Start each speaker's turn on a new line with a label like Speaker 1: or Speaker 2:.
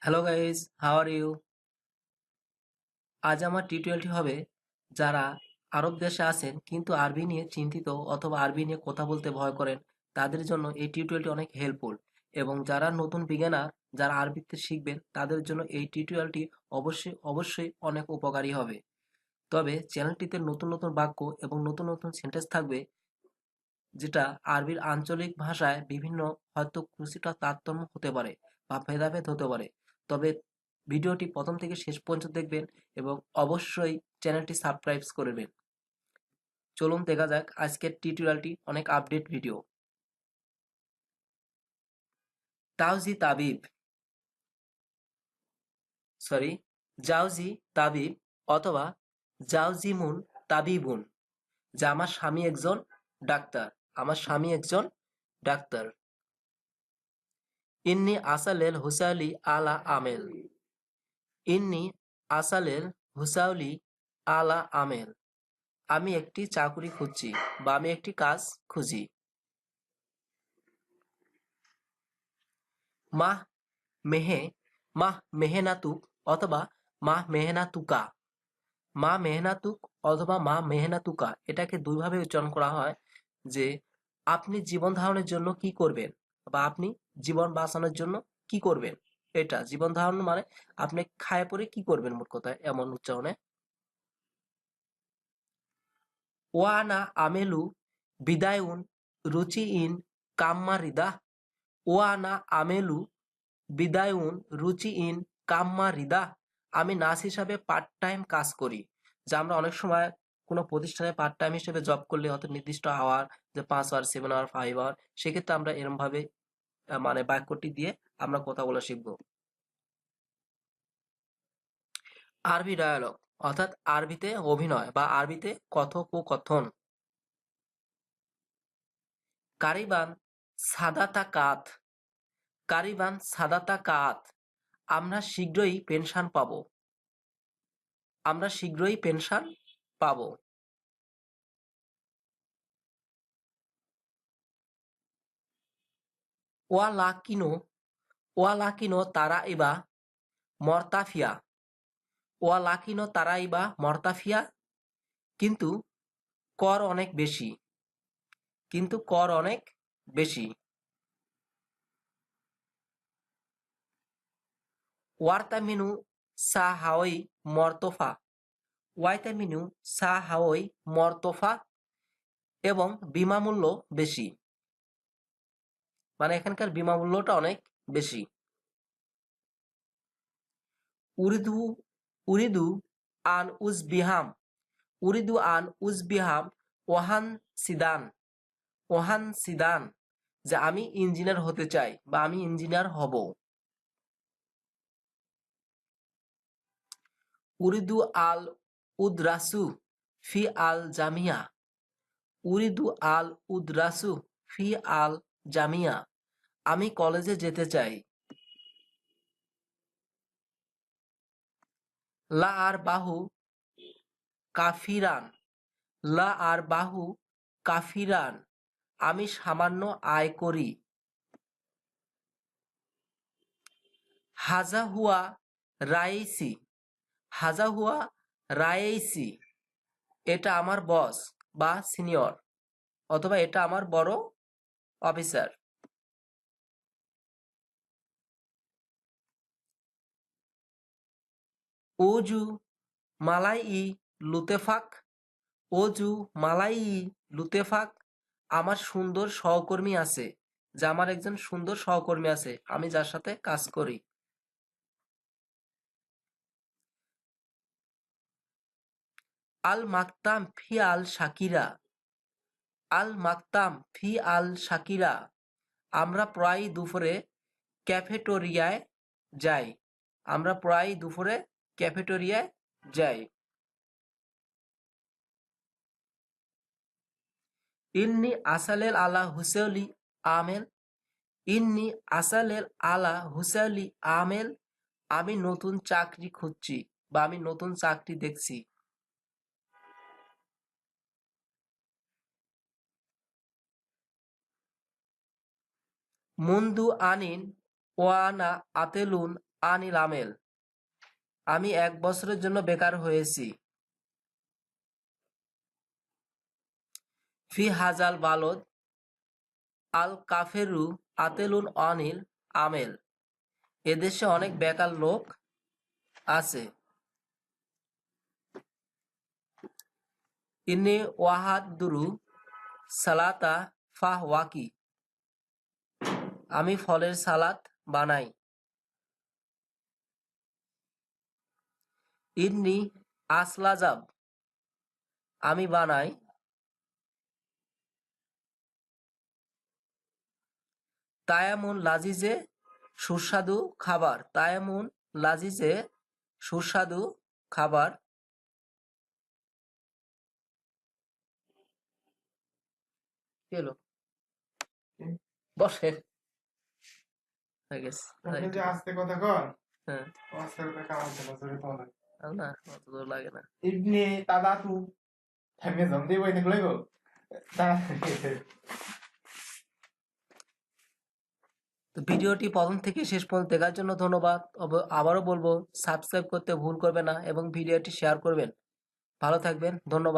Speaker 1: Hello guys, how are you? আজ আমার টিউটোরিয়ালটি হবে যারা আরব দেশে আছেন কিন্তু আরবি নিয়ে চিন্তিত অথবা আরবি নিয়ে কথা বলতে ভয় করেন তাদের জন্য এই টিউটোরিয়ালটি অনেক হেল্পফুল এবং যারা নতুন বিগিনার যারা আরবিতে শিখবেন তাদের জন্য এই টিউটোরিয়ালটি অবশ্যই অনেক উপকারী হবে। তবে চ্যানেলটিতে নতুন নতুন বাক্য এবং নতুন নতুন সেন্টেন্স থাকবে যেটা আরবির আঞ্চলিক ভাষায় বিভিন্ন হয়তো কিছুটা তারতম্য হতে পারে বা ভেদাভেদ হতে পারে। তবে ভিডিওটি প্রথম থেকে শেষ পর্যন্ত দেখবেন এবং অবশ্যই চ্যানেলটি সাবস্ক্রাইব করবেন। চলুন দেখা যাক আজকের টিউটোরিয়ালটি অনেক আপডেট ভিডিও। তাওজি তাবিব সরি জাউজি তাবিব অথবা জাউজিমুন তাবিবুন, যা আমার স্বামী একজন ডাক্তার। আমার স্বামী একজন ডাক্তার। ইন্নি আসালেল হুসালি আলা আমেল। ইন্নি আসালের হুসাউলি আলা আমেল। আমি একটি চাকুরি খুঁজছি বা আমি একটি কাজ খুঁজি। মাহ মেহে মাহ মেহনাতুক অথবা মাহ মেহনাতুকা। মা মেহনাতুক অথবা মা মেহনাতুকা এটাকে দুইভাবে উচ্চারণ করা হয় যে আপনি জীবন ধারণের জন্য কি করবেন বা আপনি জীবন বাঁচানোর জন্য কি করবেন। এটা জীবন ধারণ মানে আপনি খায় পরে কি করবেন, মোট কথা এমন উচ্চারণে। ওয়ানা আমেলু বিদায়ুন রুচিইন কাম্মারিদাহ। ওয়ানা আমেলু বিদায়ুন রুচিইন কাম্মারিদাহ। আমি নার্স হিসাবে পার্ট টাইম কাজ করি। যা আমরা অনেক সময় কোনো প্রতিষ্ঠানে পার্ট টাইম হিসেবে জব করলে হয়তো নির্দিষ্ট আওয়ার, যে 5 আওয়ার, 7 আওয়ার, 5 আওয়ার, সেক্ষেত্রে আমরা এরকম ভাবে মানে বাক্যটি দিয়ে আমরা কথা বলা শিখবো। আরবি ডায়ালগ অর্থাৎ আরবিতে অভিনয় বা আরবিতে কথোপকথন। কারিবান সাদাতা কাত। কারিবান সাদাতা কাত। আমরা শীঘ্রই পেনশন পাবো। আমরা শীঘ্রই পেনশন পাবো। ওয়ালাকিনো ওয়ালাকিনো তারাইবা মর্তাফিয়া। ওয়ালাকিনো তারাইবা মর্তাফিয়া। কিন্তু কর অনেক বেশি। কিন্তু কর অনেক বেশি। ওয়ার্তামিনু সা হাওই মর্তফা। ওয়াইতামিনু সা হাওই মর্তফা। এবং বিমা মূল্য বেশি, মানে এখানকার বিমা মূল্যটা অনেক বেশি। উরিদু উরিদু আন উজবিহাম। উরিদু আন উজবিহাম ওয়াহান সিদান। ওয়াহান সিদান, যে আমি ইঞ্জিনিয়ার হতে চাই বা আমি ইঞ্জিনিয়ার হব। উরিদু আল উদরাসু ফি আল জামিয়া। উরিদু আল উদরাসু ফি আল জামিয়া। আমি কলেজে যেতে চাই। লা আর বাহু কাফিরান। লা আর বাহু কাফিরান। আমি সামান্য আয় করি। হাজা হুয়া রাইসি। হাজা হুয়া রাইসি। এটা আমার বস বা সিনিয়র অথবা এটা আমার বড় অফিসার। ওজু মালাই লুতেফাক। ওজু মালাই লুতেফাক। আমার সুন্দর সহকর্মী আছে, যা আমার একজন সুন্দর সহকর্মী আছে আমি যার সাথে কাজ করি। আল মাকতাম ফি আল শাকিরা। আল মাকতাম ফি আল শাকিরা। আমরা প্রায় দুপুরে ক্যাফেটেরিয়ায় যাই। আমরা প্রায় দুপুরে ক্যাফেটেরিয়ায় যাই। ইন্নি আসালের আলা হুসেলি আমেল। ইন্নি আসালের আলা হুসেলি আমেল। আমি নতুন চাকরি খুঁজছি বা আমি নতুন চাকরি দেখছি। মুন্দু আনিন ওয়ানা আতেলুন আনিল আমেল। আমি 1 বছরের জন্য বেকার হয়েছি। ফি হাজাল বালদ আল কাফেরু আতেলুন অনিল আমেল। এদেশে অনেক বেকার লোক আছে। ইন্নি ওয়াহাদুরু সালাতা ফাহ ওয়াকি। আমি ফলের সালাদ বানাই। ইন্নি আসলাজাব। আমি বানাই। তায়ামুন লাজিজে সুস্বাদু খাবার। তায়ামুন লাজিজে সুস্বাদু খাবার। কি হলো? বসে হয়ে গেছে।
Speaker 2: আপনি যে আস্তে কথা কন,
Speaker 1: হ্যাঁ,
Speaker 2: আস্তে কথা কামাল চলা চলে তো অনেক।
Speaker 1: না অত দূর লাগে না।
Speaker 2: ইবনে তাদাতু থেমে যাম দিয়ে বই থাকলে গো
Speaker 1: তো ভিডিওটি প্রথম থেকে শেষ পর্যন্ত দেখার জন্য ধন্যবাদ। আবারও বলবো সাবস্ক্রাইব করতে ভুল করবেন না এবং ভিডিওটি শেয়ার করবেন। ভালো থাকবেন। ধন্যবাদ।